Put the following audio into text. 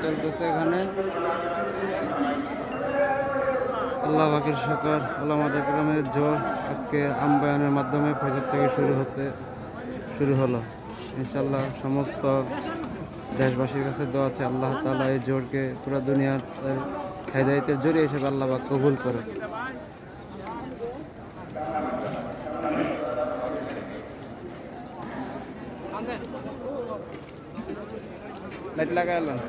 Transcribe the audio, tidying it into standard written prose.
চলতেছে এখানে। আল্লাহ পাকের শুকর, ওলামায়ে কেরামের জোর আজকে আম্বায়নের মাধ্যমে ফজর থেকে শুরু হলো। ইনশাল্লাহ সমস্ত দেশবাসীর কাছে দোয়া আছে আল্লাহ তাআলা এই জোরকে পুরো দুনিয়ার হেদায়েতের জোরে হিসেবে আল্লাহ পাক কবুল করে। লাইট লাগাইলেন।